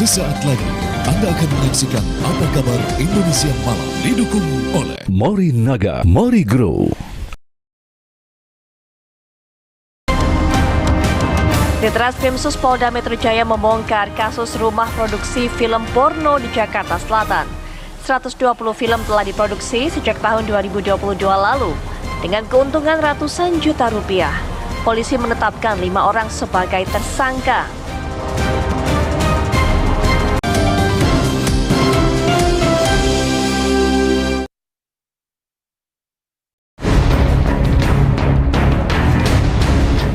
Sesaat lagi Anda akan menyaksikan Apa Kabar Indonesia Malam, didukung oleh Morinaga, Morigrow. Ditreskrimsus Polda Metro Jaya membongkar kasus rumah produksi film porno di Jakarta Selatan. 120 film telah diproduksi sejak tahun 2022 lalu dengan keuntungan ratusan juta rupiah. Polisi menetapkan 5 orang sebagai tersangka.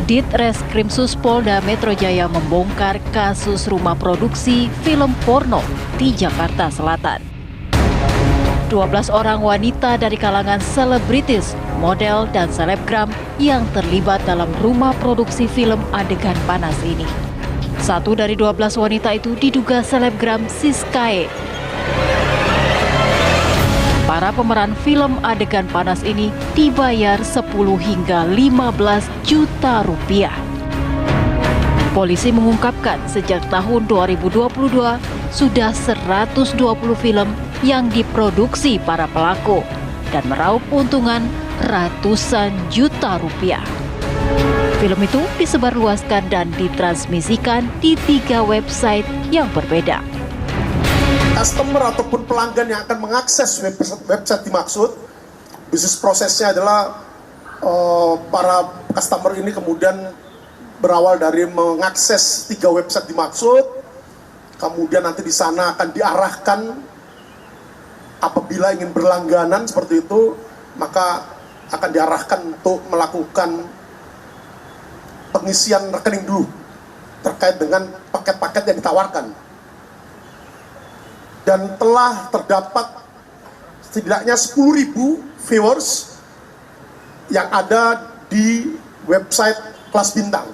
Ditreskrimsus Polda Metro Jaya membongkar kasus rumah produksi film porno di Jakarta Selatan. 12 orang wanita dari kalangan selebritis, model, dan selebgram yang terlibat dalam rumah produksi film adegan panas ini. Satu dari 12 wanita itu diduga selebgram Siskae. Para pemeran film adegan panas ini dibayar 10 hingga 15 juta rupiah. Polisi mengungkapkan sejak tahun 2022 sudah 120 film yang diproduksi para pelaku dan meraup keuntungan ratusan juta rupiah. Film itu disebarluaskan dan ditransmisikan di 3 website yang berbeda. Customer ataupun pelanggan yang akan mengakses website dimaksud, bisnis prosesnya adalah para customer ini kemudian berawal dari mengakses 3 website dimaksud, kemudian nanti di sana akan diarahkan apabila ingin berlangganan seperti itu, maka akan diarahkan untuk melakukan pengisian rekening dulu terkait dengan paket-paket yang ditawarkan. Dan telah terdapat setidaknya 10.000 viewers yang ada di website kelas bintang.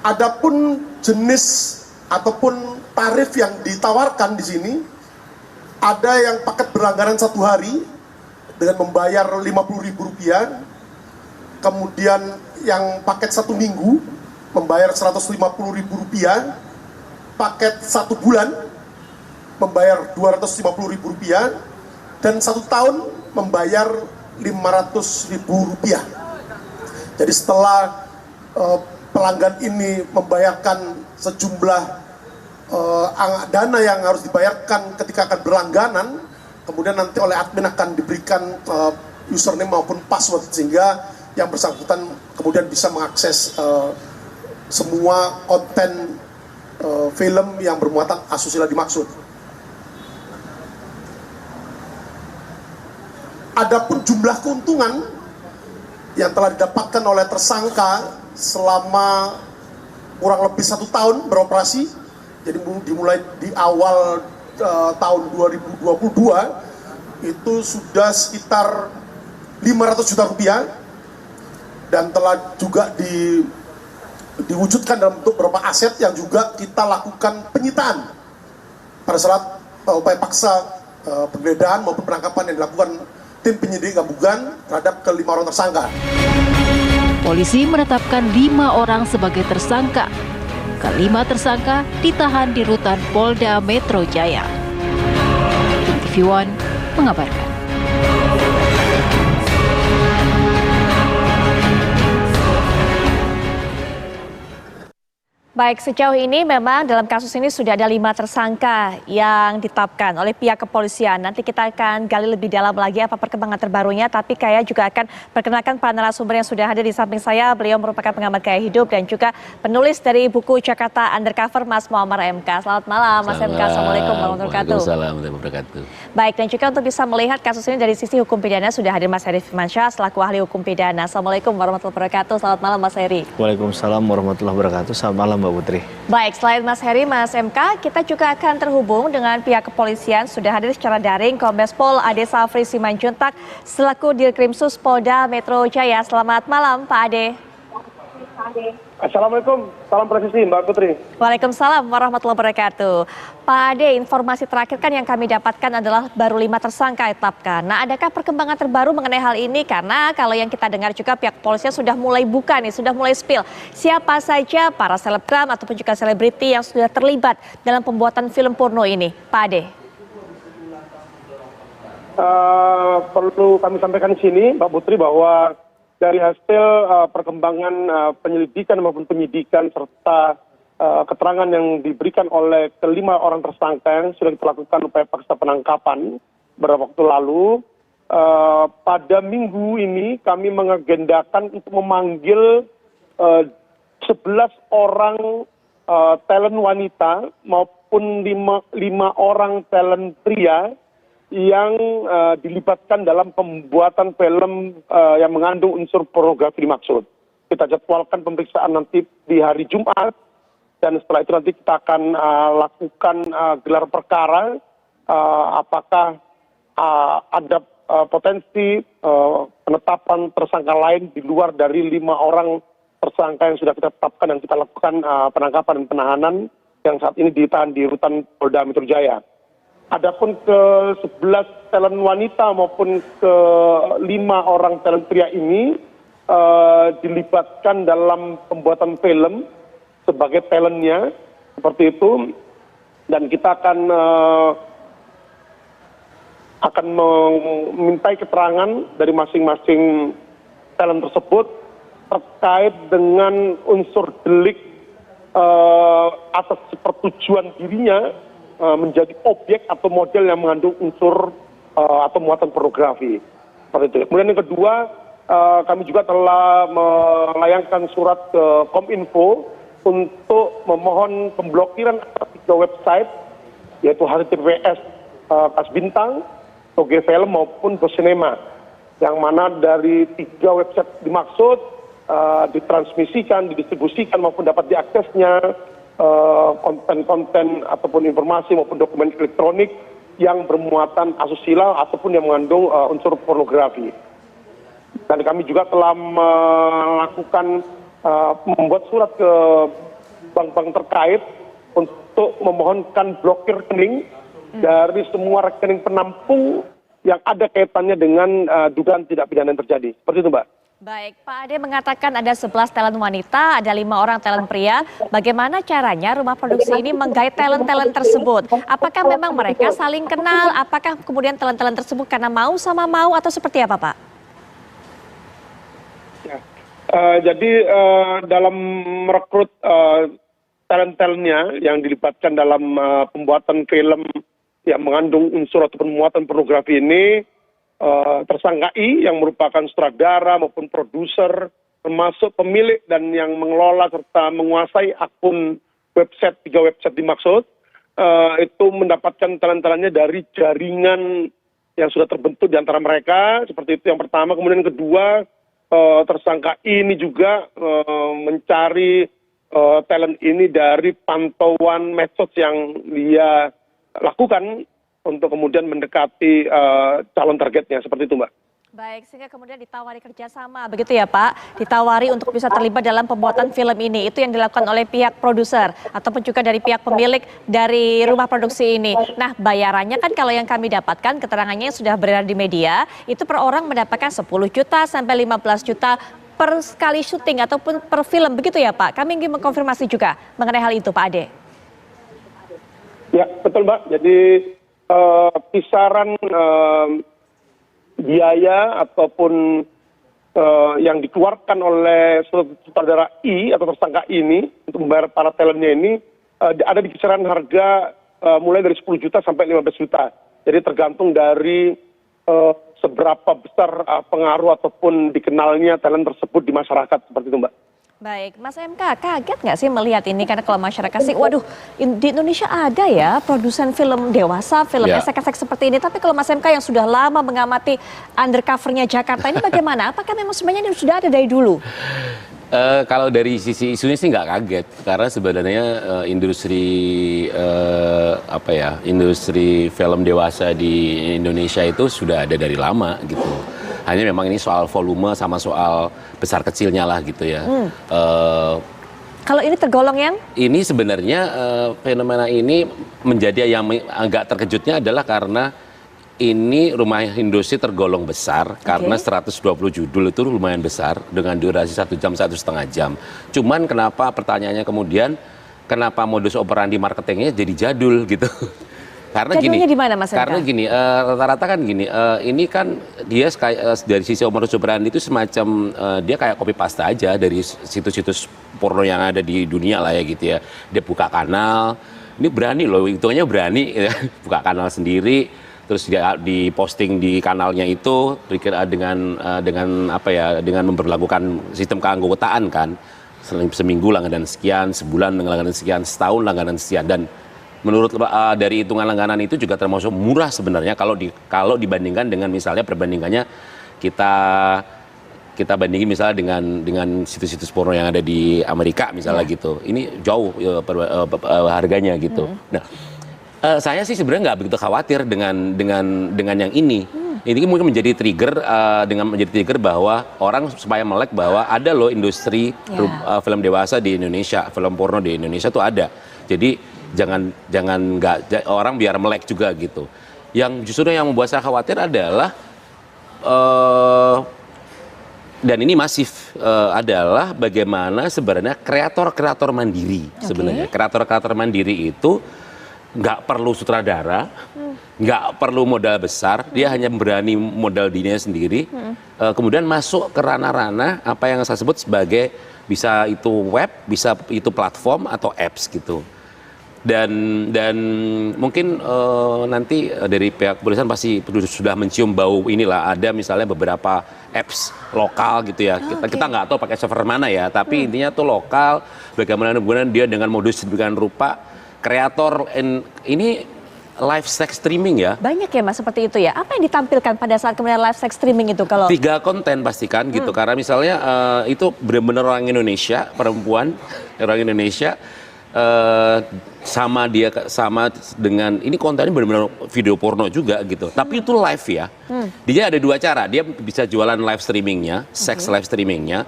Adapun jenis ataupun tarif yang ditawarkan di sini, ada yang paket berlangganan 1 hari dengan membayar Rp50.000, kemudian yang paket 1 minggu membayar Rp150.000, paket 1 bulan membayar Rp250.000, dan 1 tahun membayar Rp500.000. Jadi setelah pelanggan ini membayarkan sejumlah dana yang harus dibayarkan ketika akan berlangganan, kemudian nanti oleh admin akan diberikan username maupun password sehingga yang bersangkutan kemudian bisa mengakses semua konten film yang bermuatan asusila dimaksud. Adapun jumlah keuntungan yang telah didapatkan oleh tersangka selama kurang lebih 1 tahun beroperasi, jadi dimulai di awal tahun 2022 itu sudah sekitar 500 juta rupiah, dan telah juga diwujudkan dalam bentuk beberapa aset yang juga kita lakukan penyitaan pada saat upaya paksa penggeledahan maupun penangkapan yang dilakukan tim penyidik gabungan terhadap ke-5 orang tersangka. Polisi menetapkan 5 orang sebagai tersangka. Ke-5 tersangka ditahan di rutan Polda Metro Jaya. TV One mengabarkan. Baik, sejauh ini memang dalam kasus ini sudah ada 5 tersangka yang ditetapkan oleh pihak kepolisian. Nanti kita akan gali lebih dalam lagi apa perkembangan terbarunya, tapi saya juga akan perkenalkan para narasumber yang sudah hadir di samping saya. Beliau merupakan pengamat gaya hidup dan juga penulis dari buku Jakarta Undercover, Mas Muammar MK. Selamat malam, Mas MK. Assalamualaikum warahmatullahi wabarakatuh. Waalaikumsalam warahmatullahi wabarakatuh. Baik, dan juga untuk bisa melihat kasus ini dari sisi hukum pidana sudah hadir Mas Heri Firmansyah selaku ahli hukum pidana. Assalamualaikum warahmatullahi wabarakatuh. Selamat malam, Mas Heri. Waalaikumsalam warahmatullahi wabarakatuh. Selamat malam, Mbak Putri. Baik, selain Mas Heri, Mas MK, kita juga akan terhubung dengan pihak kepolisian. Sudah hadir secara daring Kombes Pol Ade Safri Simanjuntak selaku Dirkrimsus Polda Metro Jaya. Selamat malam, Pak Ade. Assalamualaikum, salam presisi Mbak Putri. Waalaikumsalam warahmatullahi wabarakatuh. Pak Ade, informasi terakhir kan yang kami dapatkan adalah baru 5 tersangka ditetapkan. Nah, adakah perkembangan terbaru mengenai hal ini? Karena kalau yang kita dengar juga pihak kepolisian sudah mulai buka nih, sudah mulai spill. Siapa saja para selebgram ataupun juga selebriti yang sudah terlibat dalam pembuatan film porno ini, Pak Ade? Perlu kami sampaikan di sini, Mbak Putri, bahwa dari hasil perkembangan penyelidikan maupun penyidikan serta keterangan yang diberikan oleh kelima orang tersangka yang sudah kita lakukan upaya paksa penangkapan beberapa waktu lalu, pada minggu ini kami mengagendakan untuk memanggil 11 orang talent wanita maupun 5 orang talent pria yang dilibatkan dalam pembuatan film yang mengandung unsur pornografi dimaksud. Kita jadwalkan pemeriksaan nanti di hari Jumat, dan setelah itu nanti kita akan lakukan gelar perkara apakah ada potensi penetapan tersangka lain di luar dari 5 orang tersangka yang sudah kita tetapkan dan kita lakukan penangkapan dan penahanan yang saat ini ditahan di rutan Polda Metro Jaya. Adapun ke 11 talent wanita maupun ke 5 orang talent pria ini dilibatkan dalam pembuatan film sebagai talentnya, seperti itu. Dan kita akan memintai keterangan dari masing-masing talent tersebut terkait dengan unsur delik atas pertujuan dirinya menjadi objek atau model yang mengandung unsur atau muatan pornografi. Seperti itu. Kemudian yang kedua, kami juga telah melayangkan surat ke Kominfo untuk memohon pemblokiran 3 website, yaitu https Kasbintang, Toge Film maupun Bosinema, yang mana dari 3 website dimaksud ditransmisikan, didistribusikan maupun dapat diaksesnya konten-konten ataupun informasi maupun dokumen elektronik yang bermuatan asusila ataupun yang mengandung unsur pornografi. Dan kami juga telah melakukan membuat surat ke bank-bank terkait untuk memohonkan blokir rekening dari semua rekening penampung yang ada kaitannya dengan dugaan tindak pidana yang terjadi. Seperti itu, Mbak. Baik, Pak Ade mengatakan ada 11 talent wanita, ada 5 orang talent pria. Bagaimana caranya rumah produksi ini menggait talent-talent tersebut? Apakah memang mereka saling kenal? Apakah kemudian talent-talent tersebut karena mau sama mau atau seperti apa, Pak? Ya, jadi dalam merekrut talent-talentnya yang dilibatkan dalam pembuatan film yang mengandung unsur ataupun muatan pornografi ini, tersangka I yang merupakan sutradara maupun produser, termasuk pemilik dan yang mengelola serta menguasai akun website 3 website dimaksud, itu mendapatkan talent-talentnya dari jaringan yang sudah terbentuk di antara mereka. Seperti itu yang pertama. Kemudian yang kedua, tersangka I ini juga mencari talent ini dari pantauan medsos yang dia lakukan untuk kemudian mendekati calon targetnya, seperti itu, Mbak. Baik, sehingga kemudian ditawari kerjasama, begitu ya Pak? Ditawari untuk bisa terlibat dalam pembuatan film ini. Itu yang dilakukan oleh pihak produser ataupun juga dari pihak pemilik dari rumah produksi ini. Nah, bayarannya kan kalau yang kami dapatkan, keterangannya yang sudah beredar di media, itu per orang mendapatkan 10 juta sampai 15 juta per sekali syuting ataupun per film, begitu ya Pak? Kami ingin mengkonfirmasi juga mengenai hal itu, Pak Ade. Ya, betul, Mbak. Jadi kisaran biaya ataupun yang dikeluarkan oleh sutradara I atau tersangka ini untuk membayar para talentnya ini ada di kisaran harga mulai dari 10 juta sampai 15 juta. Jadi tergantung dari seberapa besar pengaruh ataupun dikenalnya talent tersebut di masyarakat, seperti itu, Mbak. Baik, Mas MK, kaget nggak sih melihat ini? Karena kalau masyarakat sih, waduh, di Indonesia ada ya produsen film dewasa, film esek-esek seperti ini. Tapi kalau Mas MK yang sudah lama mengamati undercovernya Jakarta ini bagaimana? Apakah memang sebenarnya ini sudah ada dari dulu? Kalau dari sisi isunya sih nggak kaget, karena sebenarnya industri film dewasa di Indonesia itu sudah ada dari lama gitu. Hanya memang ini soal volume sama soal besar kecilnya lah gitu ya. Kalau ini tergolong yang? Ini sebenarnya fenomena ini menjadi yang agak terkejutnya adalah karena ini rumah industri tergolong besar karena 120 judul itu lumayan besar dengan durasi 1 jam 1,5 jam. Cuman kenapa pertanyaannya kemudian kenapa modus operandi marketingnya jadi jadul gitu? Karena Jadulnya gini, di mana, Mas Hendra? karena gini, rata-rata kan gini, ini kan dia dari sisi modus operandi itu semacam dia kayak copy paste aja dari situs-situs porno yang ada di dunia lah ya gitu ya. Dia buka kanal, ini berani loh, hitungannya berani, ya. Buka kanal sendiri, terus dia diposting di kanalnya itu dengan apa ya, dengan memperlakukan sistem keanggotaan kan, seminggu langganan sekian, sebulan langganan sekian, setahun langganan sekian, dan menurut dari hitungan langganan itu juga termasuk murah sebenarnya kalau dibandingkan dengan misalnya perbandingannya kita bandingin misalnya dengan situs-situs porno yang ada di Amerika misalnya gitu. Ini jauh harganya gitu. Nah, saya sih sebenarnya nggak begitu khawatir dengan yang ini. Ini mungkin menjadi trigger bahwa orang supaya melek bahwa ada loh industri film dewasa di Indonesia, film porno di Indonesia tuh ada. Jadi jangan nggak orang biar melek juga gitu. Yang justru yang membuat saya khawatir adalah dan ini masif adalah bagaimana sebenarnya kreator mandiri sebenarnya. Kreator mandiri itu nggak perlu sutradara, nggak perlu modal besar, dia hanya berani modal dirinya sendiri, kemudian masuk ke ranah-ranah apa yang saya sebut sebagai bisa itu web, bisa itu platform atau apps gitu. Dan mungkin nanti dari pihak kepolisian pasti sudah mencium bau inilah, ada misalnya beberapa apps lokal gitu ya. Kita nggak tahu pakai server mana ya, tapi intinya tuh lokal, bagaimana dia dengan modus sedemikian rupa kreator ini live sex streaming ya. Banyak ya Mas seperti itu ya. Apa yang ditampilkan pada saat kemudian live sex streaming itu kalau 3 konten pastikan gitu, karena misalnya itu benar-benar orang Indonesia, perempuan orang Indonesia, sama dengan ini kontennya benar-benar video porno juga gitu. Tapi itu live ya. Dia ada 2 cara. Dia bisa jualan live streamingnya, sex live streamingnya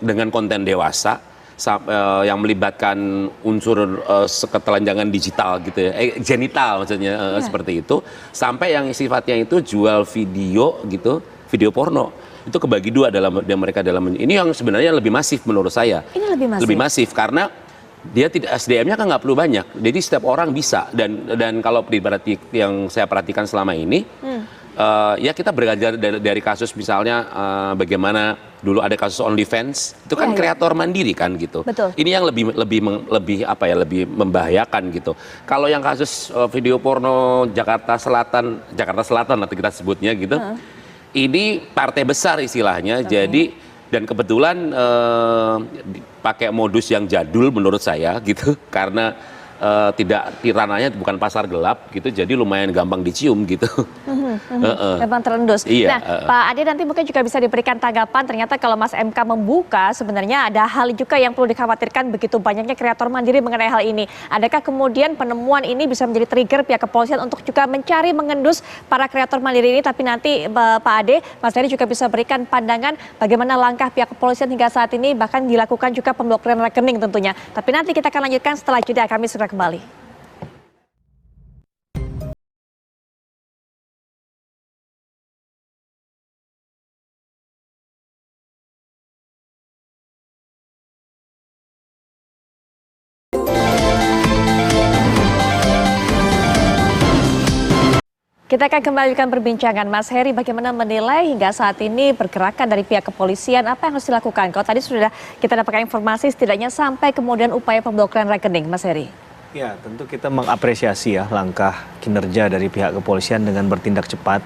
dengan konten dewasa yang melibatkan unsur ketelanjangan digital gitu ya, genital maksudnya seperti itu. Sampai yang sifatnya itu jual video gitu, video porno. Itu kebagi 2 mereka dalam ini yang sebenarnya lebih masif menurut saya. Ini lebih masif karena dia tidak, SDM-nya kan nggak perlu banyak, jadi setiap orang bisa dan kalau yang saya perhatikan selama ini, ya kita belajar dari kasus misalnya bagaimana dulu ada kasus OnlyFans, itu kan kreator mandiri kan gitu. Betul. Ini yang lebih apa ya, lebih membahayakan gitu. Kalau yang kasus video porno Jakarta Selatan nanti kita sebutnya gitu, ini partai besar istilahnya, jadi. Dan kebetulan pakai modus yang jadul menurut saya gitu, karena ranahnya bukan pasar gelap gitu, jadi lumayan gampang dicium gitu. Memang terendus. Iya, Nah, Pak Ade nanti mungkin juga bisa diberikan tanggapan, ternyata kalau Mas MK membuka sebenarnya ada hal juga yang perlu dikhawatirkan, begitu banyaknya kreator mandiri mengenai hal ini. Adakah kemudian penemuan ini bisa menjadi trigger pihak kepolisian untuk juga mencari mengendus para kreator mandiri ini, tapi nanti Pak Ade, Mas Heri juga bisa berikan pandangan bagaimana langkah pihak kepolisian hingga saat ini, bahkan dilakukan juga pemblokiran rekening tentunya. Tapi nanti kita akan lanjutkan setelah jeda, kami segera kembali. Kita akan kembalikan perbincangan. Mas Heri, bagaimana menilai hingga saat ini pergerakan dari pihak kepolisian, apa yang harus dilakukan? Kalau tadi sudah kita dapatkan informasi setidaknya sampai kemudian upaya pemblokiran rekening, Mas Heri. Ya, tentu kita mengapresiasi ya langkah kinerja dari pihak kepolisian dengan bertindak cepat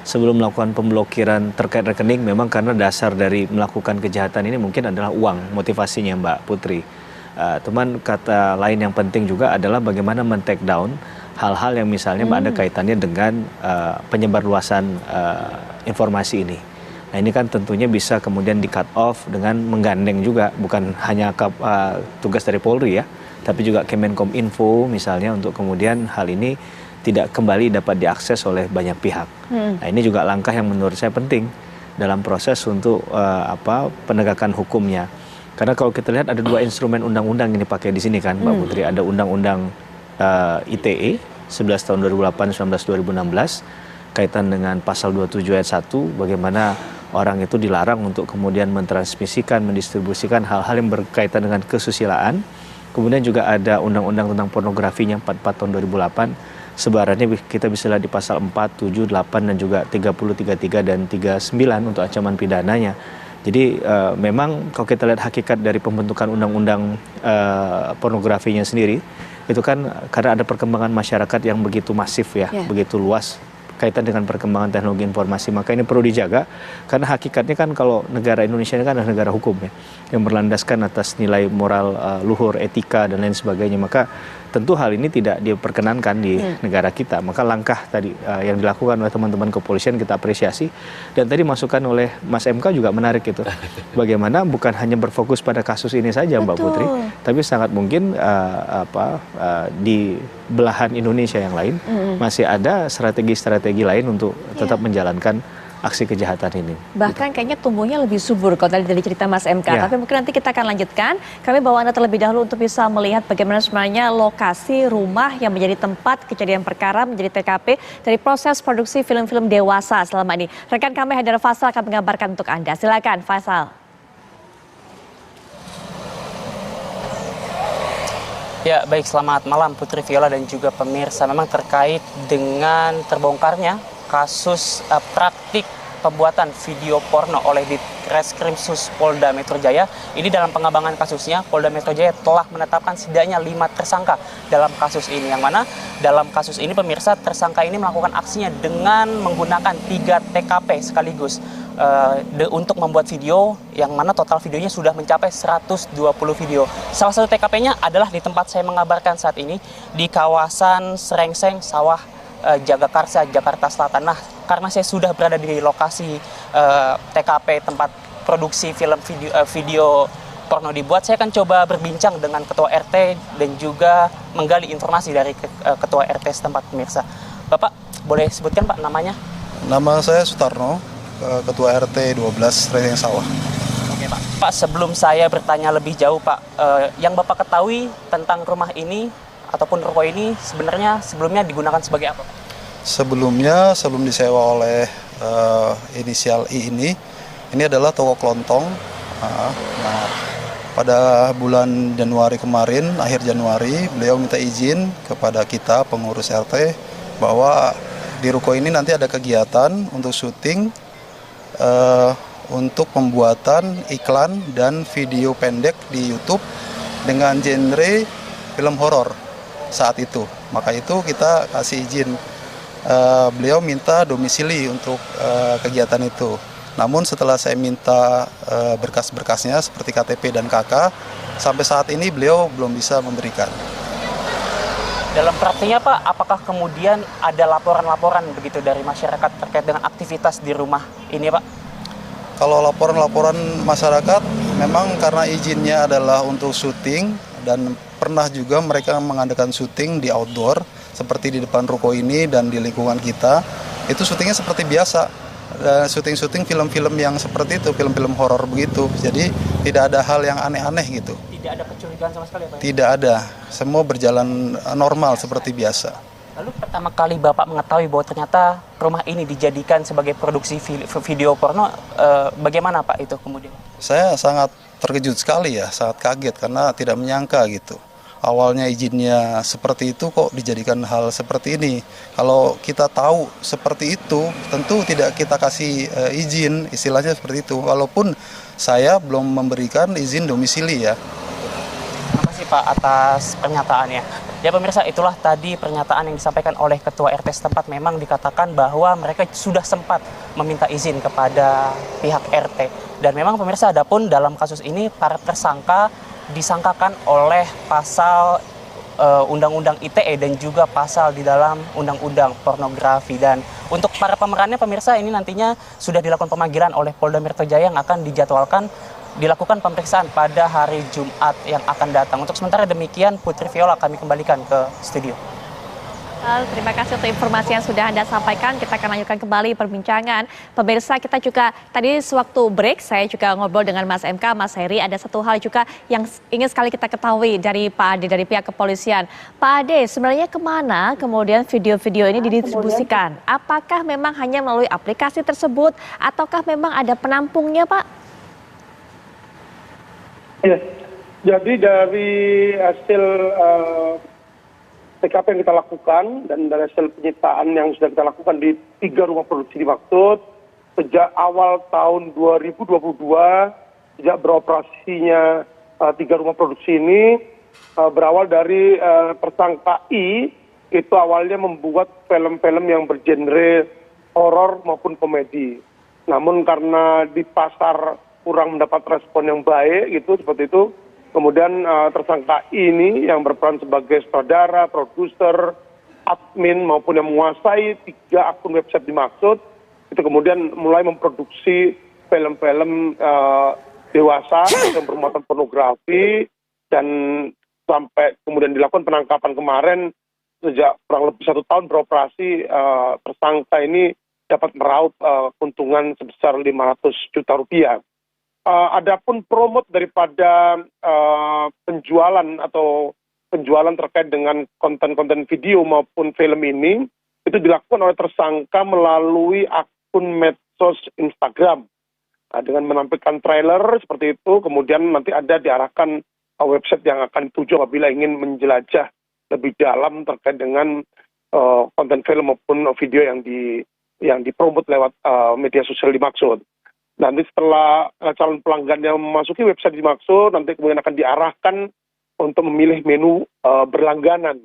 sebelum melakukan pemblokiran terkait rekening. Memang karena dasar dari melakukan kejahatan ini mungkin adalah uang, motivasinya Mbak Putri. Teman kata lain yang penting juga adalah bagaimana men-take down hal-hal yang misalnya ada kaitannya dengan penyebarluasan informasi ini. Nah, ini kan tentunya bisa kemudian di cut off dengan menggandeng juga, bukan hanya tugas dari Polri ya, tapi juga Kemenkominfo misalnya, untuk kemudian hal ini tidak kembali dapat diakses oleh banyak pihak. Nah, ini juga langkah yang menurut saya penting dalam proses untuk penegakan hukumnya. Karena kalau kita lihat ada 2 instrumen undang-undang yang dipakai di sini kan, Mbak Putri. Ada Undang-Undang ITE 11 tahun 2008, 19 2016 kaitan dengan pasal 27 ayat 1, bagaimana orang itu dilarang untuk kemudian mentransmisikan, mendistribusikan hal-hal yang berkaitan dengan kesusilaan. Kemudian juga ada Undang-Undang tentang pornografinya 44 tahun 2008. Sebarannya kita bisa lihat di pasal 4, 7, 8 dan juga 30, 33 dan 39 untuk ancaman pidananya. Jadi memang kalau kita lihat hakikat dari pembentukan undang-undang pornografinya sendiri, itu kan karena ada perkembangan masyarakat yang begitu masif ya, begitu luas kaitan dengan perkembangan teknologi informasi, maka ini perlu dijaga karena hakikatnya kan kalau negara Indonesia ini kan adalah negara hukum ya, yang berlandaskan atas nilai moral luhur, etika dan lain sebagainya, maka tentu hal ini tidak diperkenankan di negara kita. Maka langkah tadi yang dilakukan oleh teman-teman kepolisian kita apresiasi, dan tadi masukan oleh Mas MK juga menarik itu. Bagaimana bukan hanya berfokus pada kasus ini saja Mbak Putri, tapi sangat mungkin di belahan Indonesia yang lain masih ada strategi-strategi lain untuk tetap menjalankan aksi kejahatan ini. Bahkan kayaknya tumbuhnya lebih subur kalau tadi dari cerita Mas MK. Tapi mungkin nanti kita akan lanjutkan. Kami bawa Anda terlebih dahulu untuk bisa melihat bagaimana sebenarnya lokasi rumah yang menjadi tempat kejadian perkara, menjadi TKP dari proses produksi film-film dewasa selama ini. Rekan kami Haidar Faisal akan mengabarkan untuk Anda. Silakan Faisal. Ya, baik, selamat malam Putri Viola dan juga pemirsa. Memang terkait dengan terbongkarnya kasus praktik pembuatan video porno oleh Ditreskrimsus Polda Metro Jaya. Ini dalam pengembangan kasusnya, Polda Metro Jaya telah menetapkan setidaknya 5 tersangka dalam kasus ini. Yang mana dalam kasus ini pemirsa, tersangka ini melakukan aksinya dengan menggunakan 3 TKP sekaligus untuk membuat video, yang mana total videonya sudah mencapai 120 video. Salah satu TKP-nya adalah di tempat saya mengabarkan saat ini, di kawasan Serengseng, Sawah, Jagakarsa, Jakarta Selatan. Nah, karena saya sudah berada di lokasi TKP tempat produksi film video porno dibuat, saya akan coba berbincang dengan Ketua RT dan juga menggali informasi dari Ketua RT setempat pemirsa. Bapak, boleh sebutkan Pak namanya? Nama saya Sutarno, Ketua RT 12 Serengseng Sawah. Oke Pak. Pak, sebelum saya bertanya lebih jauh Pak, yang Bapak ketahui tentang rumah ini ataupun ruko ini sebenarnya sebelumnya digunakan sebagai apa? Sebelumnya, sebelum disewa oleh inisial I ini adalah toko kelontong. Nah, pada bulan Januari kemarin, akhir Januari, beliau minta izin kepada kita pengurus RT bahwa di ruko ini nanti ada kegiatan untuk syuting, untuk pembuatan iklan dan video pendek di YouTube dengan genre film horor. Saat itu, maka itu kita kasih izin. Beliau minta domisili untuk kegiatan itu. Namun setelah saya minta berkas-berkasnya seperti KTP dan KK, sampai saat ini beliau belum bisa memberikan. Dalam praktiknya Pak, apakah kemudian ada laporan-laporan begitu dari masyarakat terkait dengan aktivitas di rumah ini Pak? Kalau laporan-laporan masyarakat, memang karena izinnya adalah untuk syuting, dan pernah juga mereka mengadakan syuting di outdoor seperti di depan ruko ini dan di lingkungan kita. Itu syutingnya seperti biasa, syuting-syuting film-film yang seperti itu, film-film horor begitu. Jadi tidak ada hal yang aneh-aneh gitu. Tidak ada kecurigaan sama sekali Pak? Tidak ada, semua berjalan normal seperti biasa. Lalu pertama kali Bapak mengetahui bahwa ternyata rumah ini dijadikan sebagai produksi video porno, bagaimana Pak itu kemudian? Saya sangat terkejut sekali ya, sangat kaget karena tidak menyangka gitu. Awalnya izinnya seperti itu, kok dijadikan hal seperti ini. Kalau kita tahu seperti itu, tentu tidak kita kasih izin, istilahnya seperti itu. Walaupun saya belum memberikan izin domisili ya. Terima kasih Pak atas pernyataannya. Ya pemirsa, itulah tadi pernyataan yang disampaikan oleh Ketua RT setempat. Memang dikatakan bahwa mereka sudah sempat meminta izin kepada pihak RT. Dan memang pemirsa, adapun dalam kasus ini para tersangka disangkakan oleh pasal Undang-Undang ITE dan juga pasal di dalam Undang-Undang Pornografi. Dan untuk para pemerannya pemirsa, ini nantinya sudah dilakukan pemanggilan oleh Polda Metro Jaya yang akan dijadwalkan dilakukan pemeriksaan pada hari Jumat yang akan datang. Untuk sementara demikian, Putri Viola, kami kembalikan ke studio. Terima kasih untuk informasi yang sudah Anda sampaikan. Kita akan lanjutkan kembali perbincangan. Pemirsa, kita juga tadi sewaktu break, saya juga ngobrol dengan Mas MK, Mas Heri. Ada satu hal juga yang ingin sekali kita ketahui dari Pak Ade, dari pihak kepolisian. Pak Ade, sebenarnya kemana kemudian video-video ini didistribusikan? Apakah memang hanya melalui aplikasi tersebut, ataukah memang ada penampungnya, Pak? Ya, jadi dari hasil TKP yang kita lakukan dan dari hasil penyitaan yang sudah kita lakukan di 3 rumah produksi dimaksud sejak awal tahun 2022, sejak beroperasinya 3 rumah produksi ini, berawal dari tersangka I itu awalnya membuat film-film yang bergenre horor maupun komedi. Namun karena di pasar kurang mendapat respon yang baik gitu seperti itu, kemudian tersangka ini yang berperan sebagai sutradara, produser, admin maupun yang menguasai 3 akun website dimaksud, itu kemudian mulai memproduksi film-film dewasa yang bermuatan pornografi, dan sampai kemudian dilakukan penangkapan kemarin. Sejak kurang lebih 1 tahun beroperasi, tersangka ini dapat meraup keuntungan sebesar 500 juta rupiah. Adapun promote daripada penjualan terkait dengan konten-konten video maupun film ini itu dilakukan oleh tersangka melalui akun medsos Instagram dengan menampilkan trailer seperti itu, kemudian nanti ada diarahkan website yang akan dituju apabila ingin menjelajah lebih dalam terkait dengan konten film maupun video yang dipromot lewat media sosial dimaksud. Nanti setelah calon pelanggan yang memasuki website dimaksud, nanti kemudian akan diarahkan untuk memilih menu berlangganan.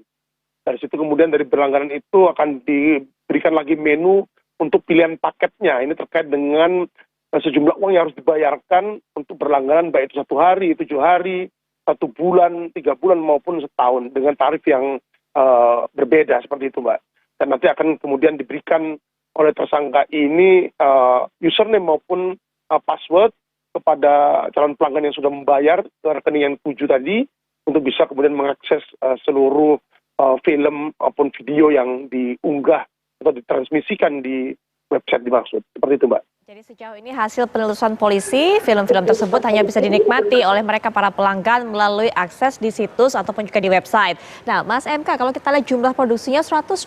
Dari situ kemudian dari berlangganan itu akan diberikan lagi menu untuk pilihan paketnya. Ini terkait dengan sejumlah uang yang harus dibayarkan untuk berlangganan, baik itu 1 hari, 7 hari, 1 bulan, 3 bulan maupun setahun dengan tarif yang berbeda seperti itu, Mbak. Dan nanti akan kemudian diberikan oleh tersangka ini username maupun password kepada calon pelanggan yang sudah membayar ke rekening yang 7 tadi untuk bisa kemudian mengakses seluruh film maupun video yang diunggah atau ditransmisikan di website dimaksud. Seperti itu, Mbak. Jadi sejauh ini hasil penelusuran polisi, film-film tersebut hanya bisa dinikmati oleh mereka para pelanggan melalui akses di situs ataupun juga di website. Nah, Mas MK, kalau kita lihat jumlah produksinya 120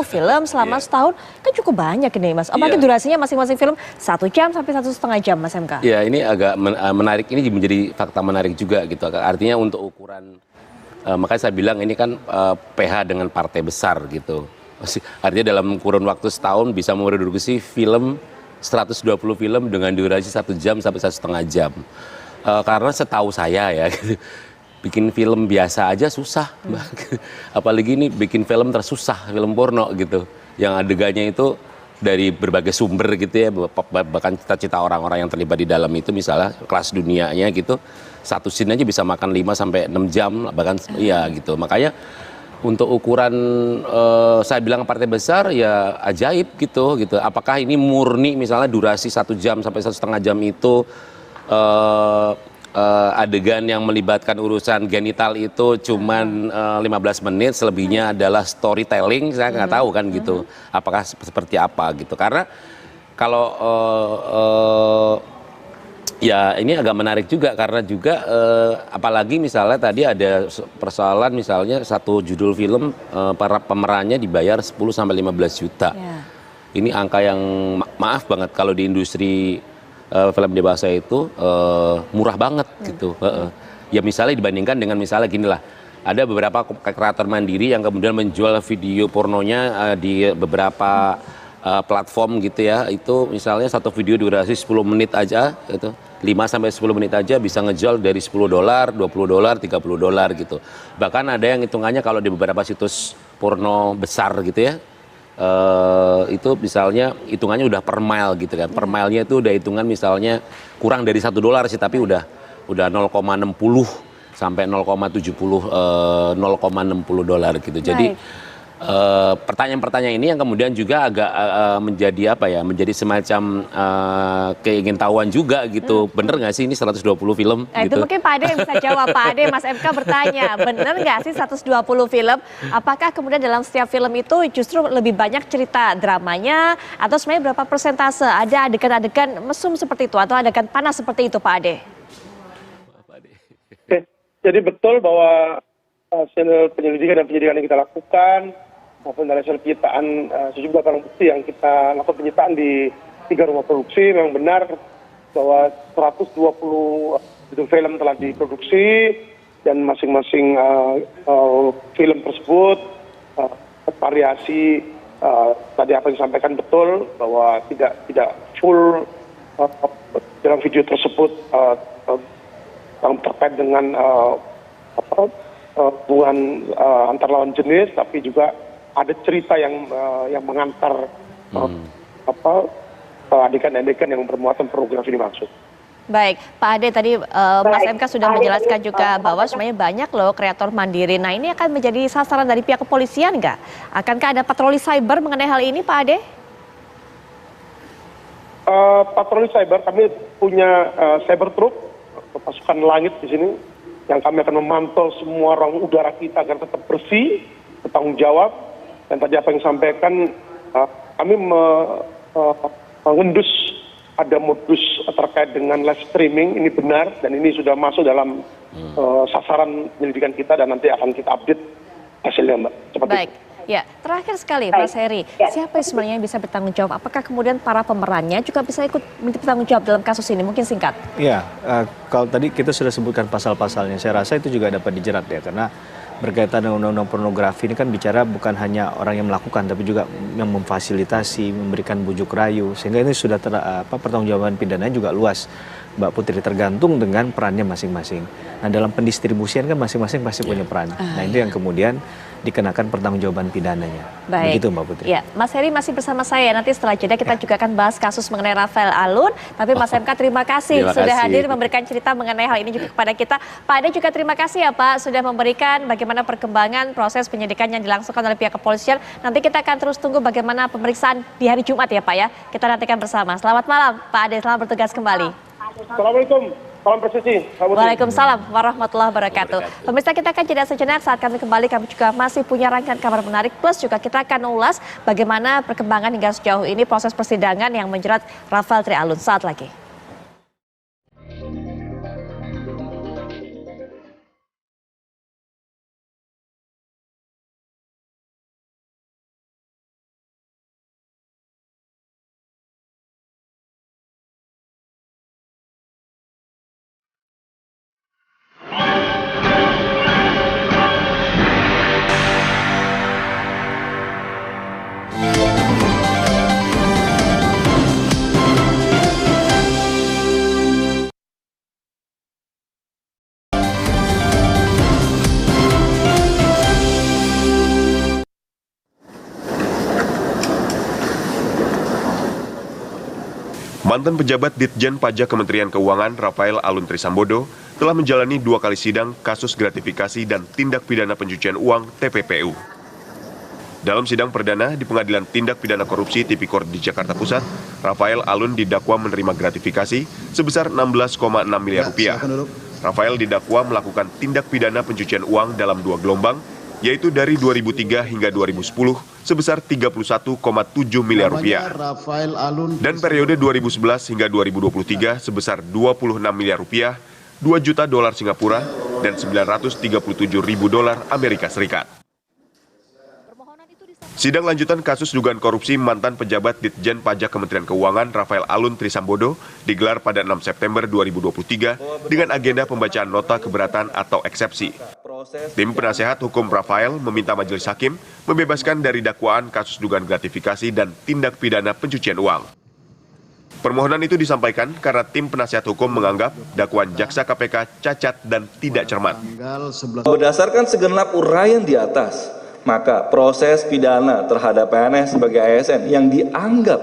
film selama setahun, kan cukup banyak ini, Mas. Apalagi durasinya masing-masing film 1 jam sampai 1,5 jam, Mas MK. Ya, ini agak menarik, ini menjadi fakta menarik juga gitu. Artinya untuk ukuran, makanya saya bilang ini kan PH dengan partai besar gitu. Artinya dalam kurun waktu setahun bisa memproduksi film 120 film dengan durasi 1 jam sampai 1,5 jam. Karena setahu saya ya, bikin film biasa aja susah, apalagi ini bikin film tersusah, film porno gitu, yang adegannya itu dari berbagai sumber gitu ya, bahkan cita-cita orang-orang yang terlibat di dalam itu, misalnya kelas dunianya gitu, 1 scene aja bisa makan 5 sampai 6 jam, bahkan ya gitu. Makanya untuk ukuran saya bilang partai besar ya ajaib gitu. Apakah ini murni misalnya durasi 1 jam sampai 1,5 jam itu adegan yang melibatkan urusan genital itu cuman 15 menit, selebihnya adalah storytelling, saya nggak tahu kan gitu. Apakah seperti apa gitu. Karena kalau ya ini agak menarik juga karena juga apalagi misalnya tadi ada persoalan misalnya satu judul film para pemerannya dibayar 10 sampai 15 juta. Ini angka yang maaf banget kalau di industri film dewasa itu murah banget gitu. Ya misalnya dibandingkan dengan misalnya gini lah, ada beberapa kreator mandiri yang kemudian menjual video pornonya di beberapa platform gitu ya, itu misalnya satu video durasi 10 menit aja gitu, 5 sampai 10 menit aja bisa ngejual dari $10, $20, $30 gitu. Bahkan ada yang hitungannya kalau di beberapa situs porno besar gitu ya, itu misalnya hitungannya udah per mile gitu kan. Per mile-nya itu udah hitungan misalnya kurang dari $1 sih, tapi udah 0,60 sampai 0,60 gitu. Jadi pertanyaan-pertanyaan ini yang kemudian juga agak menjadi apa ya, menjadi semacam keingintahuan juga gitu. Bener nggak sih ini 120 film? Nah, gitu? itu mungkin Pak Ade yang bisa jawab. Pak Ade, Mas MK bertanya, bener nggak sih 120 film? Apakah kemudian dalam setiap film itu justru lebih banyak cerita dramanya, atau sebenarnya berapa persentase? Ada adegan-adegan mesum seperti itu, atau adegan panas seperti itu, Pak Ade? Oke, jadi betul bahwa hasil penyelidikan dan penyidikan yang kita lakukan maupun dari hasil penyitaan sejumlah barang bukti yang kita lakukan penyitaan di 3 rumah produksi, memang benar bahwa 120 film telah diproduksi dan masing-masing film tersebut variasi tadi apa yang disampaikan betul bahwa tidak full dalam video tersebut yang terkait dengan hubungan antar lawan jenis, tapi juga ada cerita yang mengantar adegan-adegan yang bermuatan pornografi dimaksud. Baik, Pak Ade, tadi Mas MK sudah menjelaskan juga bahwa sebenarnya banyak loh kreator mandiri. Nah, ini akan menjadi sasaran dari pihak kepolisian nggak? Akankah ada patroli cyber mengenai hal ini, Pak Ade? Patroli cyber, kami punya cyber troop, pasukan langit di sini, yang kami akan memantau semua ruang udara kita agar tetap bersih, bertanggung jawab. Dan tadi apa yang disampaikan, kami mengendus ada modus terkait dengan live streaming, ini benar dan ini sudah masuk dalam sasaran penyelidikan kita dan nanti akan kita update hasilnya, Mbak. Seperti Baik. Ya, terakhir sekali Mas Heri, siapa sebenarnya yang bisa bertanggung jawab? Apakah kemudian para pemerannya juga bisa ikut bertanggung jawab dalam kasus ini? Mungkin singkat. Ya, kalau tadi kita sudah sebutkan pasal-pasalnya, saya rasa itu juga dapat dijerat ya, karena berkaitan dengan undang-undang pornografi ini kan bicara bukan hanya orang yang melakukan, tapi juga yang memfasilitasi, memberikan bujuk rayu, sehingga ini sudah pertanggungjawaban pidananya juga luas, Mbak Putri, tergantung dengan perannya masing-masing. Nah, dalam pendistribusian kan masing-masing pasti punya peran. Nah, itu yang kemudian dikenakan pertanggungjawaban pidananya. Baik. Begitu, Mbak Putri. Ya, Mas Heri masih bersama saya. Nanti setelah jeda kita juga akan bahas kasus mengenai Rafael Alun. Tapi Mas MK terima kasih sudah hadir memberikan cerita mengenai hal ini juga kepada kita. Pak Ade juga terima kasih ya Pak sudah memberikan bagaimana perkembangan proses penyidikan yang dilangsungkan oleh pihak kepolisian. Nanti kita akan terus tunggu bagaimana pemeriksaan di hari Jumat ya Pak ya. Kita nantikan bersama. Selamat malam Pak Ade, selamat bertugas kembali. Assalamualaikum. Salam presisi. Waalaikumsalam warahmatullahi wabarakatuh. Pemirsa, kita akan jeda sejenak. Saat kami kembali, kami juga masih punya rangkaian kabar menarik. Plus juga kita akan ulas bagaimana perkembangan hingga sejauh ini proses persidangan yang menjerat Rafael Alun. Saat lagi. Mantan pejabat Ditjen Pajak Kementerian Keuangan Rafael Alun Trisambodo telah menjalani 2 kali sidang kasus gratifikasi dan tindak pidana pencucian uang (TPPU). Dalam sidang perdana di Pengadilan Tindak Pidana Korupsi Tipikor di Jakarta Pusat, Rafael Alun didakwa menerima gratifikasi sebesar 16,6 miliar rupiah. Rafael didakwa melakukan tindak pidana pencucian uang dalam 2 gelombang, yaitu dari 2003 hingga 2010 sebesar 31,7 miliar rupiah. Dan periode 2011 hingga 2023 sebesar 26 miliar rupiah, 2 juta dolar Singapura, dan 937 ribu dolar Amerika Serikat. Sidang lanjutan kasus dugaan korupsi mantan pejabat Ditjen Pajak Kementerian Keuangan Rafael Alun Trisambodo digelar pada 6 September 2023 dengan agenda pembacaan nota keberatan atau eksepsi. Tim penasehat hukum Rafael meminta majelis hakim membebaskan dari dakwaan kasus dugaan gratifikasi dan tindak pidana pencucian uang. Permohonan itu disampaikan karena tim penasehat hukum menganggap dakwaan jaksa KPK cacat dan tidak cermat. Berdasarkan segenap uraian di atas, maka proses pidana terhadap PNS sebagai ASN yang dianggap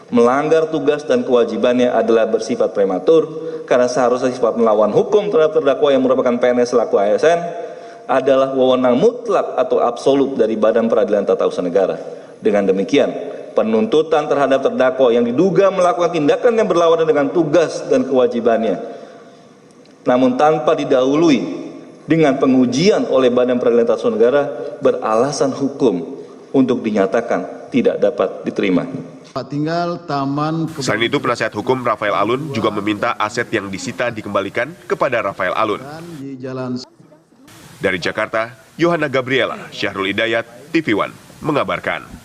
melanggar tugas dan kewajibannya adalah bersifat prematur karena seharusnya sifat melawan hukum terhadap terdakwa yang merupakan PNS selaku ASN adalah wewenang mutlak atau absolut dari Badan Peradilan Tata Usaha Negara. Dengan demikian, penuntutan terhadap terdakwa yang diduga melakukan tindakan yang berlawanan dengan tugas dan kewajibannya, namun tanpa didahului dengan pengujian oleh Badan Peradilan Tata Usaha Negara, beralasan hukum untuk dinyatakan tidak dapat diterima. Selain itu, penasihat hukum Rafael Alun juga meminta aset yang disita dikembalikan kepada Rafael Alun. Dari Jakarta, Yohana Gabriela, Syahrul Hidayat, TV One mengabarkan.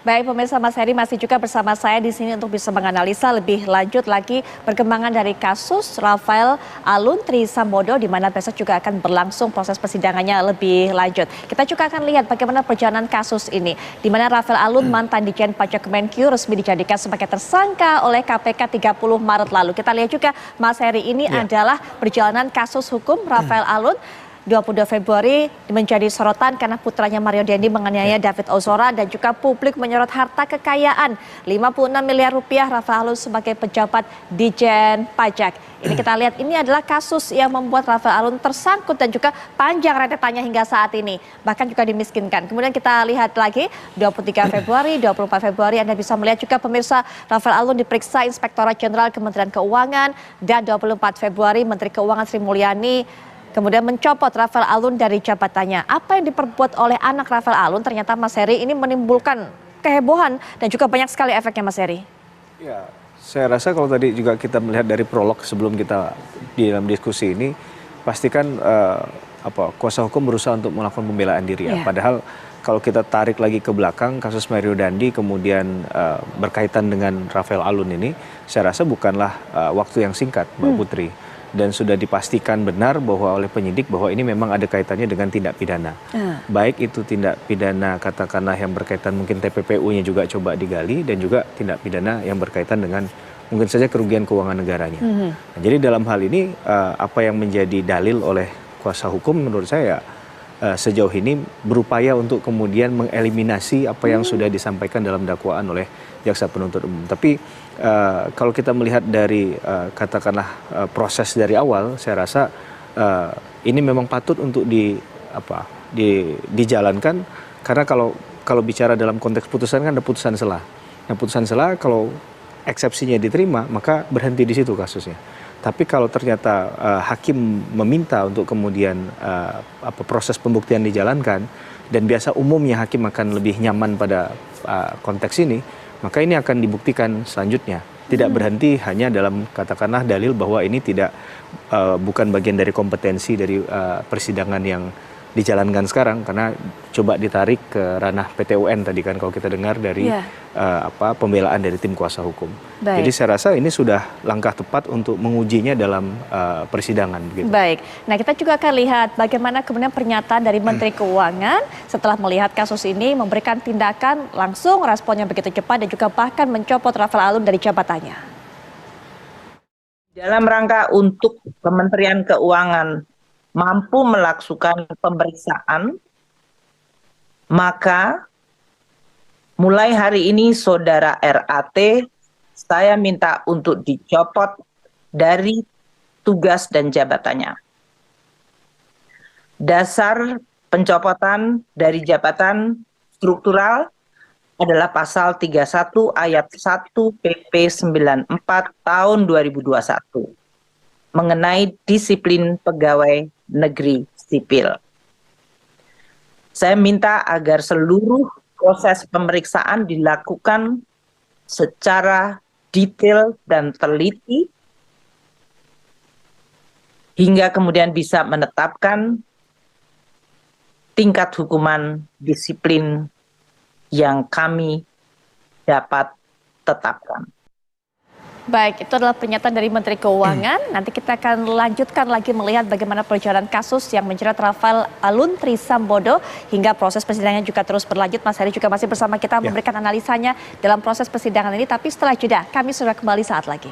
Baik pemirsa, Mas Heri masih juga bersama saya di sini untuk bisa menganalisa lebih lanjut lagi perkembangan dari kasus Rafael Alun Trisambodo, di mana besok juga akan berlangsung proses persidangannya lebih lanjut. Kita juga akan lihat bagaimana perjalanan kasus ini, di mana Rafael Alun mantan Ditjen Pajak Kemenkyu resmi dijadikan sebagai tersangka oleh KPK 30 Maret lalu. Kita lihat juga Mas Heri, ini adalah perjalanan kasus hukum Rafael Alun. 22 Februari menjadi sorotan karena putranya Mario Dendi menganiaya David Ozora, dan juga publik menyorot harta kekayaan 56 miliar rupiah Rafael Alun sebagai pejabat Ditjen Pajak. Ini kita lihat, ini adalah kasus yang membuat Rafael Alun tersangkut dan juga panjang rentetannya hingga saat ini, bahkan juga dimiskinkan. Kemudian kita lihat lagi 23 Februari, 24 Februari Anda bisa melihat juga pemirsa, Rafael Alun diperiksa Inspektorat Jenderal Kementerian Keuangan, dan 24 Februari Menteri Keuangan Sri Mulyani kemudian mencopot Rafael Alun dari jabatannya. Apa yang diperbuat oleh anak Rafael Alun ternyata Mas Heri ini menimbulkan kehebohan dan juga banyak sekali efeknya, Mas Heri. Ya, Saya rasa kalau tadi juga kita melihat dari prolog sebelum kita di dalam diskusi ini, pastikan kuasa hukum berusaha untuk melakukan pembelaan diri ya. Padahal kalau kita tarik lagi ke belakang, kasus Mario Dandi kemudian berkaitan dengan Rafael Alun ini, saya rasa bukanlah waktu yang singkat, Mbak Putri. Dan sudah dipastikan benar bahwa oleh penyidik bahwa ini memang ada kaitannya dengan tindak pidana. Baik itu tindak pidana katakanlah yang berkaitan mungkin TPPU-nya juga coba digali, dan juga tindak pidana yang berkaitan dengan mungkin saja kerugian keuangan negaranya. Nah, jadi dalam hal ini apa yang menjadi dalil oleh kuasa hukum menurut saya sejauh ini berupaya untuk kemudian mengeliminasi apa yang sudah disampaikan dalam dakwaan oleh jaksa penuntut umum. Tapi kalau kita melihat dari katakanlah proses dari awal, saya rasa ini memang patut untuk dijalankan, karena kalau bicara dalam konteks putusan kan ada putusan selah. Nah, putusan selah kalau eksepsinya diterima maka berhenti di situ kasusnya. Tapi kalau ternyata hakim meminta untuk kemudian proses pembuktian dijalankan, dan biasa umumnya hakim akan lebih nyaman pada konteks ini, maka ini akan dibuktikan selanjutnya. Tidak berhenti hanya dalam katakanlah dalil bahwa ini bukan bagian dari kompetensi dari persidangan yang dijalankan sekarang, karena coba ditarik ke ranah PT UN tadi kan kalau kita dengar dari pembelaan dari tim kuasa hukum. Jadi saya rasa ini sudah langkah tepat untuk mengujinya dalam persidangan. Begitu. Baik, nah kita juga akan lihat bagaimana kemudian pernyataan dari Menteri Keuangan setelah melihat kasus ini, memberikan tindakan langsung, responnya begitu cepat, dan juga bahkan mencopot Rafael Alun dari jabatannya. Dalam rangka untuk Kementerian Keuangan mampu melakukan pemeriksaan, maka mulai hari ini Saudara RAT saya minta untuk dicopot dari tugas dan jabatannya. Dasar pencopotan dari jabatan struktural adalah pasal 31 ayat 1 PP 94 tahun 2021 mengenai disiplin pegawai negeri sipil. Saya minta agar seluruh proses pemeriksaan dilakukan secara detail dan teliti hingga kemudian bisa menetapkan tingkat hukuman disiplin yang kami dapat tetapkan. Baik, itu adalah pernyataan dari Menteri Keuangan. Nanti kita akan lanjutkan lagi melihat bagaimana perjalanan kasus yang menjerat Rafael Alun Trisambodo hingga proses persidangan juga terus berlanjut. Mas Heri juga masih bersama kita memberikan analisanya dalam proses persidangan ini. Tapi setelah jeda, kami sudah kembali saat lagi.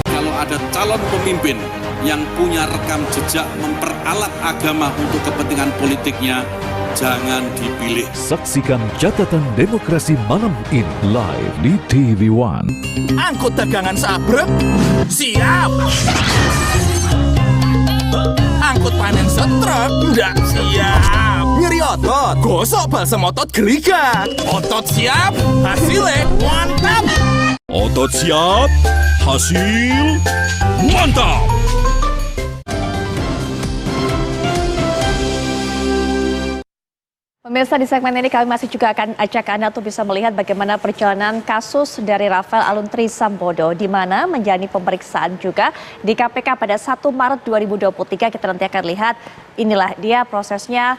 Kalau ada calon pemimpin yang punya rekam jejak memperalat agama untuk kepentingan politiknya, jangan dipilih. Saksikan catatan demokrasi malam ini live di TV One. Angkut dagangan sabrek, siap. Angkut panen setrek, ndak siap. Nyeri otot, gosok balsam otot geligat. Otot siap, hasilnya mantap. Otot siap, hasil mantap. Pemirsa, di segmen ini kami masih juga akan ajak Anda untuk bisa melihat bagaimana perjalanan kasus dari Rafael Alun Trisambodo, di mana menjalani pemeriksaan juga di KPK pada 1 Maret 2023. Kita nanti akan lihat, inilah dia prosesnya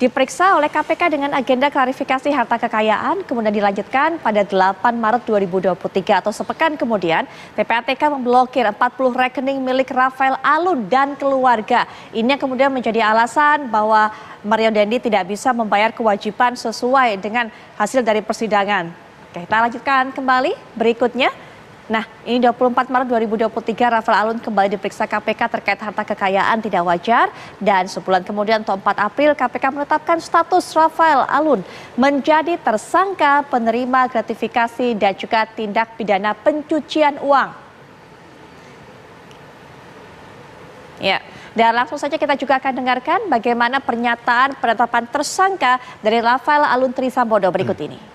diperiksa oleh KPK dengan agenda klarifikasi harta kekayaan, kemudian dilanjutkan pada 8 Maret 2023 atau sepekan kemudian PPATK memblokir 40 rekening milik Rafael Alun dan keluarga. Ini yang kemudian menjadi alasan bahwa Mario Dendi tidak bisa membayar kewajiban sesuai dengan hasil dari persidangan. Oke, kita lanjutkan kembali berikutnya. Nah, ini 24 Maret 2023 Rafael Alun kembali diperiksa KPK terkait harta kekayaan tidak wajar, dan sebulan kemudian atau 4 April KPK menetapkan status Rafael Alun menjadi tersangka penerima gratifikasi dan juga tindak pidana pencucian uang. Ya, dan langsung saja kita juga akan dengarkan bagaimana pernyataan penetapan tersangka dari Rafael Alun Trisambodo berikut ini.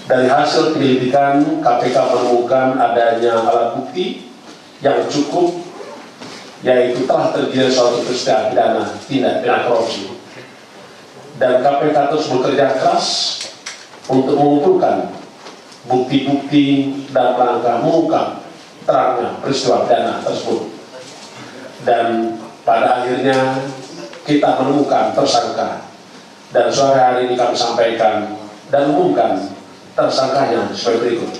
Dari hasil penyelidikan, KPK menemukan adanya alat bukti yang cukup, yaitu telah terjadi suatu peristiwa pidana tindak pidana korupsi. Dan KPK terus bekerja keras untuk mengumpulkan bukti-bukti dan rangka mengungkap terangnya peristiwa pidana tersebut. Dan pada akhirnya kita menemukan tersangka. Dan sore hari ini kami sampaikan dan umumkan tersangkanya sebagai berikut.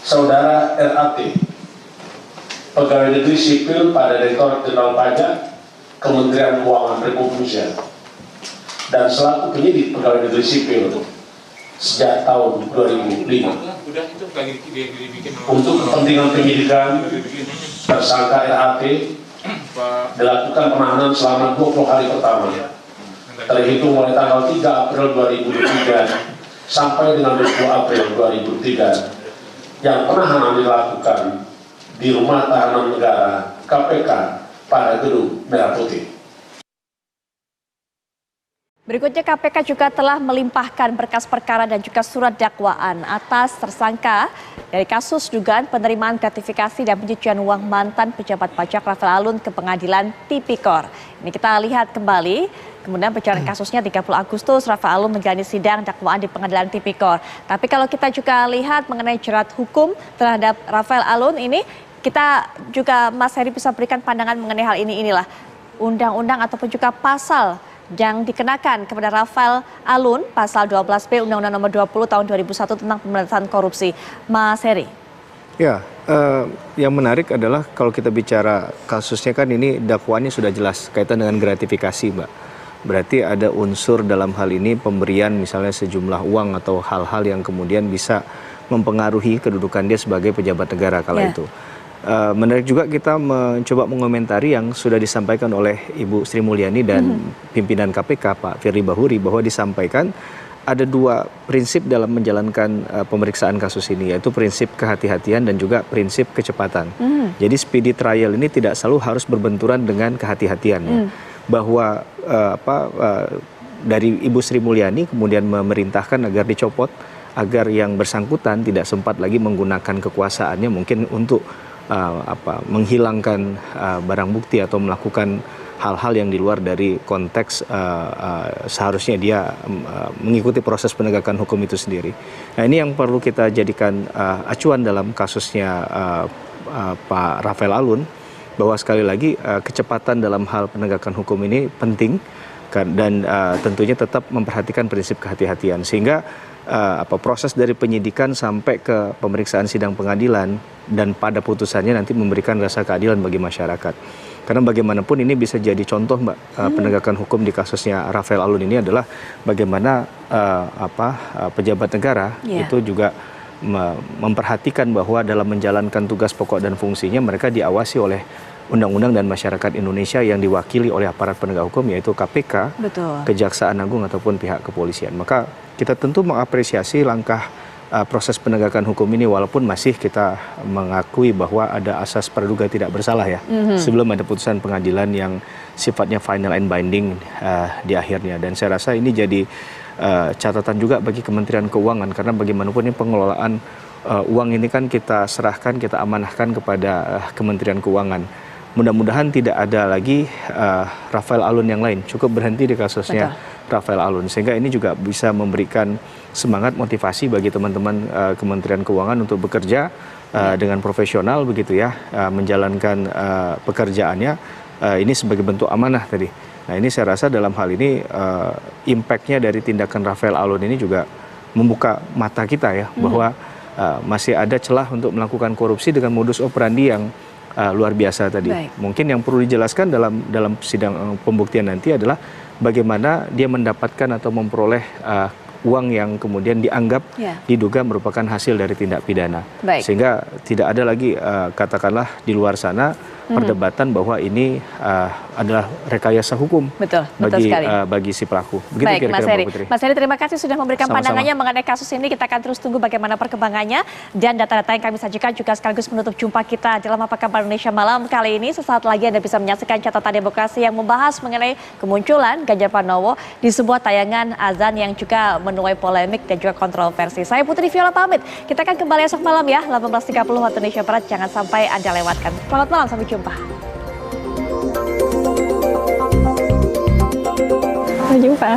Saudara RAT, pegawai negeri sipil pada Direktorat Jenderal Pajak Kementerian Keuangan Republik Indonesia, dan selaku penyidik pegawai negeri sipil sejak tahun 2005. Untuk kepentingan penyidikan, tersangka RAT dilakukan penahanan selama 20 hari pertama, terhitung mulai tanggal 3 April 2023 sampai dengan 20 April 2003, yang penahanan dilakukan di Rumah Tahanan Negara KPK pada Gedung Merah Putih. Berikutnya, KPK juga telah melimpahkan berkas perkara dan juga surat dakwaan atas tersangka dari kasus dugaan penerimaan gratifikasi dan pencucian uang mantan pejabat pajak Rafael Alun ke Pengadilan Tipikor. Ini kita lihat kembali. Kemudian perjalanan kasusnya 30 Agustus, Rafael Alun menjalani sidang dakwaan di Pengadilan Tipikor. Tapi kalau kita juga lihat mengenai jerat hukum terhadap Rafael Alun ini, kita juga Mas Heri bisa berikan pandangan mengenai hal inilah undang-undang ataupun juga pasal yang dikenakan kepada Rafael Alun, pasal 12B Undang-Undang Nomor 20 Tahun 2001 tentang pemberantasan korupsi. Mas Heri. Ya, yang menarik adalah kalau kita bicara kasusnya kan ini dakwaannya sudah jelas kaitan dengan gratifikasi, Mbak. Berarti ada unsur dalam hal ini pemberian misalnya sejumlah uang atau hal-hal yang kemudian bisa mempengaruhi kedudukan dia sebagai pejabat negara kala itu. Menarik juga kita mencoba mengomentari yang sudah disampaikan oleh Ibu Sri Mulyani dan pimpinan KPK Pak Firly Bahuri, bahwa disampaikan ada 2 prinsip dalam menjalankan pemeriksaan kasus ini, yaitu prinsip kehati-hatian dan juga prinsip kecepatan. Jadi speedy trial ini tidak selalu harus berbenturan dengan kehati-hatian. Bahwa dari Ibu Sri Mulyani kemudian memerintahkan agar dicopot, agar yang bersangkutan tidak sempat lagi menggunakan kekuasaannya mungkin untuk menghilangkan barang bukti atau melakukan hal-hal yang di luar dari konteks seharusnya dia mengikuti proses penegakan hukum itu sendiri. Nah, ini yang perlu kita jadikan acuan dalam kasusnya Pak Rafael Alun, bahwa sekali lagi kecepatan dalam hal penegakan hukum ini penting, dan tentunya tetap memperhatikan prinsip kehati-hatian, sehingga proses dari penyidikan sampai ke pemeriksaan sidang pengadilan dan pada putusannya nanti memberikan rasa keadilan bagi masyarakat. Karena bagaimanapun ini bisa jadi contoh, Mbak, penegakan hukum di kasusnya Rafael Alun ini adalah bagaimana pejabat negara itu juga memperhatikan bahwa dalam menjalankan tugas pokok dan fungsinya mereka diawasi oleh undang-undang dan masyarakat Indonesia yang diwakili oleh aparat penegak hukum, yaitu KPK, Betul. Kejaksaan Agung ataupun pihak kepolisian. Maka kita tentu mengapresiasi langkah proses penegakan hukum ini, walaupun masih kita mengakui bahwa ada asas praduga tidak bersalah ya, sebelum ada putusan pengadilan yang sifatnya final and binding di akhirnya. Dan saya rasa ini jadi catatan juga bagi Kementerian Keuangan, karena bagaimanapun ini pengelolaan uang ini kan kita serahkan, kita amanahkan kepada Kementerian Keuangan. Mudah-mudahan tidak ada lagi Rafael Alun yang lain, cukup berhenti di kasusnya Rafael Alun, sehingga ini juga bisa memberikan semangat motivasi bagi teman-teman Kementerian Keuangan untuk bekerja dengan profesional begitu ya, menjalankan pekerjaannya ini sebagai bentuk amanah tadi. Nah ini saya rasa dalam hal ini impact-nya dari tindakan Rafael Alun ini juga membuka mata kita ya, bahwa masih ada celah untuk melakukan korupsi dengan modus operandi yang luar biasa tadi. Mungkin yang perlu dijelaskan dalam sidang pembuktian nanti adalah bagaimana dia mendapatkan atau memperoleh uang yang kemudian dianggap diduga merupakan hasil dari tindak pidana. Sehingga tidak ada lagi katakanlah di luar sana perdebatan bahwa ini adalah rekayasa hukum bagi si pelaku. Begitu. Baik, kira-kira Mas Heri. Mbak Putri. Mas Heri, terima kasih sudah memberikan Sama-sama. pandangannya mengenai kasus ini. Kita akan terus tunggu bagaimana perkembangannya, dan data-data yang kami sajikan juga sekaligus menutup jumpa kita dalam Apa Kabar Indonesia Malam kali ini. Sesaat lagi Anda bisa menyaksikan Catatan Demokrasi yang membahas mengenai kemunculan Ganjar Pranowo di sebuah tayangan azan yang juga menuai polemik dan juga kontroversi. Saya Putri Viola pamit. Kita akan kembali esok malam ya, 18.30 waktu Indonesia Barat. Jangan sampai Anda lewatkan. Selamat malam, sampai jumpa. Sampai jumpa.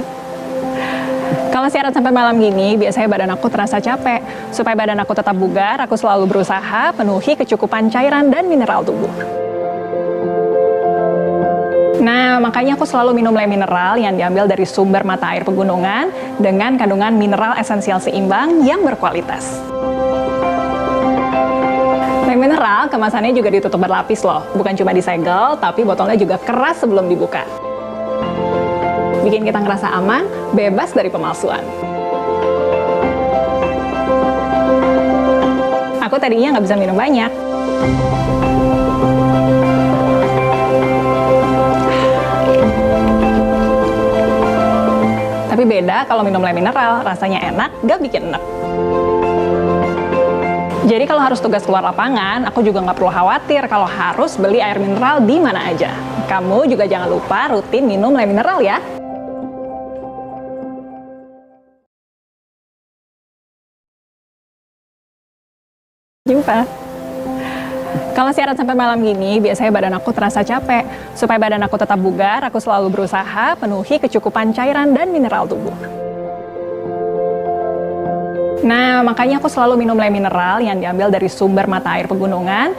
Kalau siaran sampai malam gini, biasanya badan aku terasa capek. Supaya badan aku tetap bugar, aku selalu berusaha penuhi kecukupan cairan dan mineral tubuh. Nah, makanya aku selalu minum Le Mineral yang diambil dari sumber mata air pegunungan dengan kandungan mineral esensial seimbang yang berkualitas. Le Mineral kemasannya juga ditutup berlapis loh. Bukan cuma disegel, tapi botolnya juga keras sebelum dibuka. Bikin kita ngerasa aman, bebas dari pemalsuan. Aku tadinya nggak bisa minum banyak. Tapi beda kalau minum Le Mineral, rasanya enak, gak bikin enak. Jadi kalau harus tugas keluar lapangan, aku juga nggak perlu khawatir kalau harus beli air mineral di mana aja. Kamu juga jangan lupa rutin minum Le Mineral ya. Jumpa. Kalau siaran sampai malam gini, biasanya badan aku terasa capek. Supaya badan aku tetap bugar, aku selalu berusaha penuhi kecukupan cairan dan mineral tubuh. Nah, makanya aku selalu minum Le Mineral yang diambil dari sumber mata air pegunungan